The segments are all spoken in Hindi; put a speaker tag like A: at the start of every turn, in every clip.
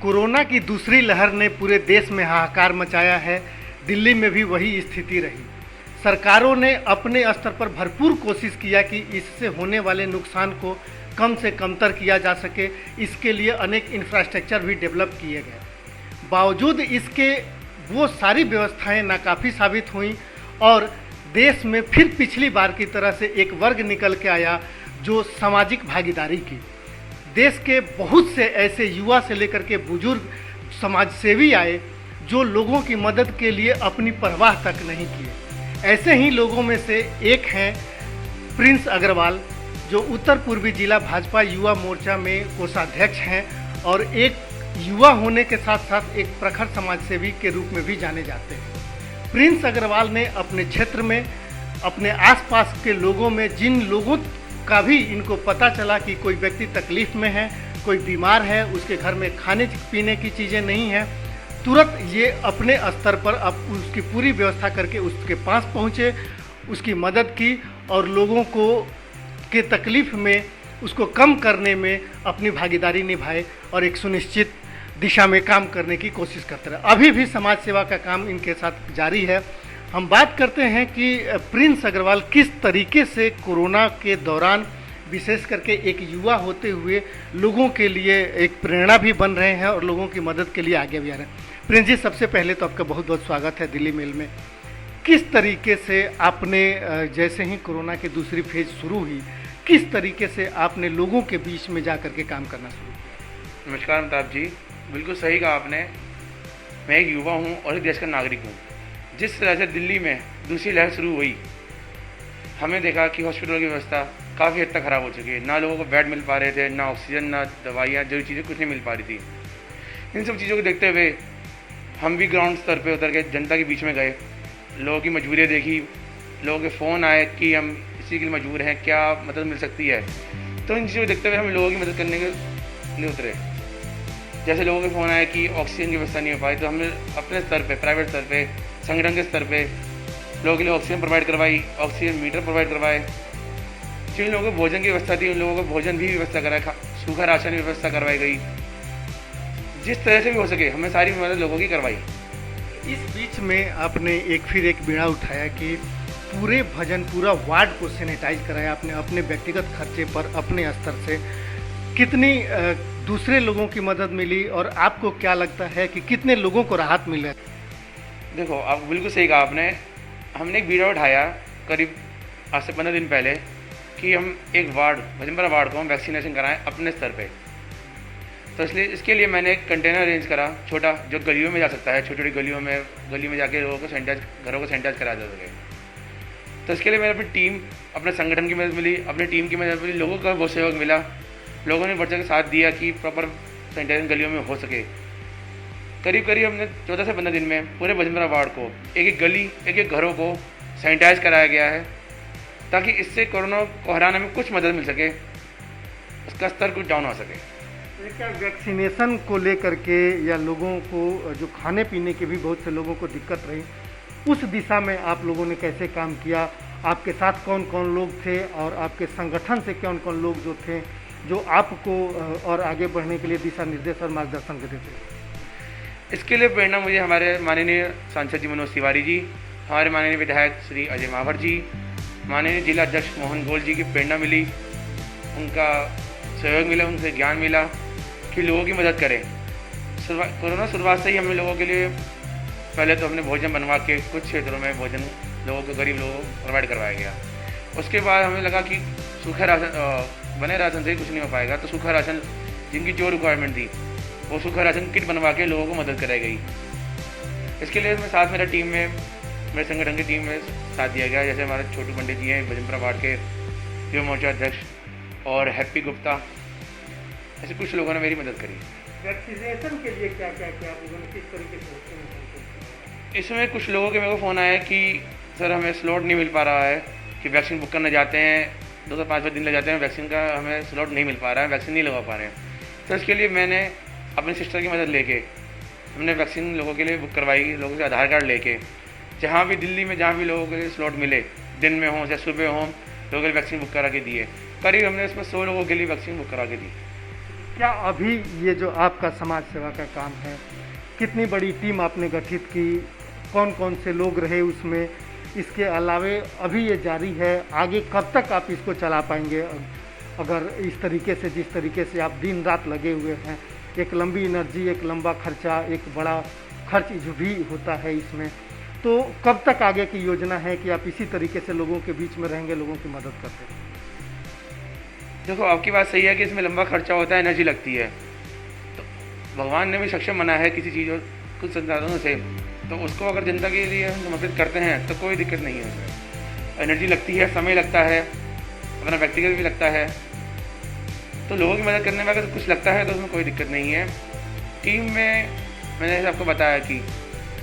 A: कोरोना की दूसरी लहर ने पूरे देश में हाहाकार मचाया है। दिल्ली में भी वही स्थिति रही। सरकारों ने अपने स्तर पर भरपूर कोशिश किया कि इससे होने वाले नुकसान को कम से कमतर किया जा सके। इसके लिए अनेक इंफ्रास्ट्रक्चर भी डेवलप किए गए। बावजूद इसके वो सारी व्यवस्थाएं नाकाफ़ी साबित हुई और देश में फिर पिछली बार की तरह से एक वर्ग निकल के आया जो सामाजिक भागीदारी की। देश के बहुत से ऐसे युवा से लेकर के बुजुर्ग समाजसेवी आए जो लोगों की मदद के लिए अपनी परवाह तक नहीं किए। ऐसे ही लोगों में से एक हैं प्रिंस अग्रवाल, जो उत्तर पूर्वी जिला भाजपा युवा मोर्चा में कोषाध्यक्ष हैं और एक युवा होने के साथ साथ एक प्रखर समाजसेवी के रूप में भी जाने जाते हैं। प्रिंस अग्रवाल ने अपने क्षेत्र में अपने आसपास के लोगों में जिन लोगों का भी इनको पता चला कि कोई व्यक्ति तकलीफ में है, कोई बीमार है, उसके घर में खाने पीने की चीज़ें नहीं हैं, तुरंत ये अपने स्तर पर अब उसकी पूरी व्यवस्था करके उसके पास पहुँचे, उसकी मदद की और लोगों को के तकलीफ में उसको कम करने में अपनी भागीदारी निभाए और एक सुनिश्चित दिशा में काम करने की कोशिश करते रहे। अभी भी समाज सेवा का काम इनके साथ जारी है। हम बात करते हैं कि प्रिंस अग्रवाल किस तरीके से कोरोना के दौरान विशेष करके एक युवा होते हुए लोगों के लिए एक प्रेरणा भी बन रहे हैं और लोगों की मदद के लिए आगे भी आ रहे हैं। प्रिंस जी, सबसे पहले तो आपका बहुत बहुत स्वागत है दिल्ली मेल में। किस तरीके से आपने जैसे ही कोरोना की दूसरी फेज शुरू हुई, किस तरीके से आपने लोगों के बीच में जा करके काम करना शुरू किया?
B: नमस्कार अमिताभ जी, बिल्कुल सही कहा आपने। मैं एक युवा हूँ और एक देश का नागरिक हूँ। जिस तरह से दिल्ली में दूसरी लहर शुरू हुई, हमने देखा कि हॉस्पिटलों की व्यवस्था काफ़ी हद तक ख़राब हो चुकी है। ना लोगों को बेड मिल पा रहे थे, ना ऑक्सीजन, ना दवाइयाँ, जो चीज़ें कुछ नहीं मिल पा रही थी। इन सब चीज़ों को देखते हुए हम भी ग्राउंड स्तर पर उतर के जनता के बीच में गए, लोगों की मजबूरियाँ देखी, लोगों के फ़ोन आए कि हम इसी के लिए मजबूर हैं, क्या मदद मिल सकती है। तो इन चीज़ों को देखते हुए हम लोगों की मदद करने के लिए उतरे। जैसे लोगों के फ़ोन आए कि ऑक्सीजन की व्यवस्था नहीं हो पाई, तो हमने अपने स्तर पे, प्राइवेट स्तर पे, संगठन के स्तर पे लोगों के लिए ऑक्सीजन प्रोवाइड करवाई, ऑक्सीजन मीटर प्रोवाइड करवाए। जिन लोगों को भोजन की व्यवस्था थी उन लोगों को भोजन भी व्यवस्था कराया, सूखा राशन की व्यवस्था करवाई गई। जिस तरह से भी हो सके हमने सारी मदद लोगों की करवाई।
A: इस बीच में आपने फिर एक बीड़ा उठाया कि पूरे पूरा वार्ड को सैनिटाइज कराया आपने अपने व्यक्तिगत खर्चे पर, अपने स्तर से। कितनी दूसरे लोगों की मदद मिली और आपको क्या लगता है कि कितने लोगों को राहत मिला?
B: देखो, आप बिल्कुल सही कहा आपने। हमने एक बीड़ा उठाया करीब आज से 15 दिन पहले कि हम एक वार्ड, भजनपुरा वार्ड को हम वैक्सीनेशन कराएं अपने स्तर पे। तो इसलिए इसके लिए मैंने एक कंटेनर अरेंज करा छोटा, जो गलियों में जा सकता है, छोटी छोटी गली में जाके लोगों को घरों को सैनिटाइज करा जा सके। तो इसके लिए मैंने अपनी टीम, अपने संगठन की मदद मिली, अपनी टीम की मदद मिली, लोगों का बहुत सहयोग मिला। लोगों ने बढ़ चढ़ के साथ दिया कि प्रॉपर सैनिटाइजेशन गलियों में हो सके। करीब हमने 14 से 15 दिन में पूरे भजनपुरा वार्ड को, एक एक गली, एक एक घरों को सैनिटाइज कराया गया है, ताकि इससे कोरोना को हराने में कुछ मदद मिल सके, उसका स्तर कुछ डाउन हो सके।
A: क्या वैक्सीनेशन को लेकर के या लोगों को जो खाने पीने की भी बहुत से लोगों को दिक्कत रही, उस दिशा में आप लोगों ने कैसे काम किया? आपके साथ कौन कौन लोग थे और आपके संगठन से कौन कौन लोग जो थे जो आपको और आगे बढ़ने के लिए दिशा निर्देश और मार्गदर्शन करते थे?
B: इसके लिए प्रेरणा मुझे हमारे माननीय सांसद जी मनोज तिवारी जी, हमारे माननीय विधायक श्री अजय मावर जी, माननीय जिला अध्यक्ष मोहन गोल जी की प्रेरणा मिली, उनका सहयोग मिला, उनसे ज्ञान मिला कि लोगों की मदद करें। कोरोना शुरुआत से ही हमने लोगों के लिए पहले तो हमने भोजन बनवा के कुछ क्षेत्रों में भोजन लोगों को, गरीब लोगों को प्रोवाइड करवाया गया। उसके बाद हमें लगा कि सूखा राशन, बने राशन से ही कुछ नहीं हो पाएगा, तो सूखा राशन जिनकी जो रिक्वायरमेंट थी वो सूखा राशन किट बनवा के लोगों को मदद कराई गई। इसके लिए मैं साथ मेरे संगठन की टीम में साथ दिया गया। जैसे हमारे छोटू पंडित जी हैं भजनपुरा वार्ड के युवा मोर्चा अध्यक्ष, और हैप्पी गुप्ता, ऐसे कुछ लोगों ने मेरी मदद करी।
A: वैक्सीनेशन के लिए क्या क्या किया आप लोगों ने, किस तरीके से?
B: इसमें कुछ लोगों के मेरे को फ़ोन आया कि सर हमें स्लॉट नहीं मिल पा रहा है, कि वैक्सीन बुक करने जाते हैं 2 से 5 दिन लग जाते हैं, वैक्सीन का हमें स्लॉट नहीं मिल पा रहा है, वैक्सीन नहीं लगा पा रहे हैं। तो इसके लिए मैंने अपनी सिस्टर की मदद लेके हमने वैक्सीन लोगों के लिए बुक करवाई। लोगों से आधार कार्ड लेके जहाँ भी दिल्ली में जहाँ भी लोगों के लिए स्लॉट मिले, दिन में हों या सुबह हों, लोगों के लिए वैक्सीन बुक करा के दिए। करीब हमने इसमें 100 लोगों के लिए वैक्सीन बुक करा के दी।
A: क्या अभी ये जो आपका समाज सेवा का काम है, कितनी बड़ी टीम आपने गठित की, कौन कौन से लोग रहे उसमें, इसके अलावे अभी ये जारी है, आगे कब तक आप इसको चला पाएंगे? अगर इस तरीके से, जिस तरीके से आप दिन रात लगे हुए हैं, एक लंबी एनर्जी, एक लंबा खर्चा, एक बड़ा खर्च जो भी होता है इसमें, तो कब तक आगे की योजना है कि आप इसी तरीके से लोगों के बीच में रहेंगे, लोगों की मदद करते हैं?
B: देखो, आपकी बात सही है कि इसमें लंबा खर्चा होता है, एनर्जी लगती है। तो भगवान ने भी सक्षम बना है किसी चीज़ और कुछ संसाधनों से, तो उसको अगर जनता के लिए हम समर्पित करते हैं तो कोई दिक्कत नहीं है उसमें। एनर्जी लगती है, समय लगता है, अपना व्यक्तिगत भी लगता है, तो लोगों की मदद करने में अगर कुछ लगता है तो उसमें कोई दिक्कत नहीं है। टीम में मैंने आपको बताया कि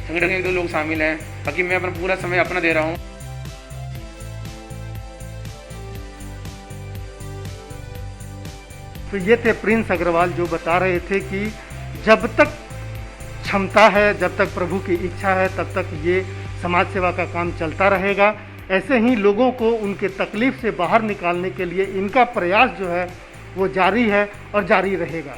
B: संगठन के 1-2 लोग शामिल हैं, बाकी मैं अपना पूरा समय अपना दे रहा हूँ।
A: तो ये थे प्रिंस अग्रवाल जो बता रहे थे कि जब तक क्षमता है, जब तक प्रभु की इच्छा है, तब तक ये समाज सेवा का काम चलता रहेगा। ऐसे ही लोगों को उनके तकलीफ से बाहर निकालने के लिए इनका प्रयास जो है वो जारी है और जारी रहेगा।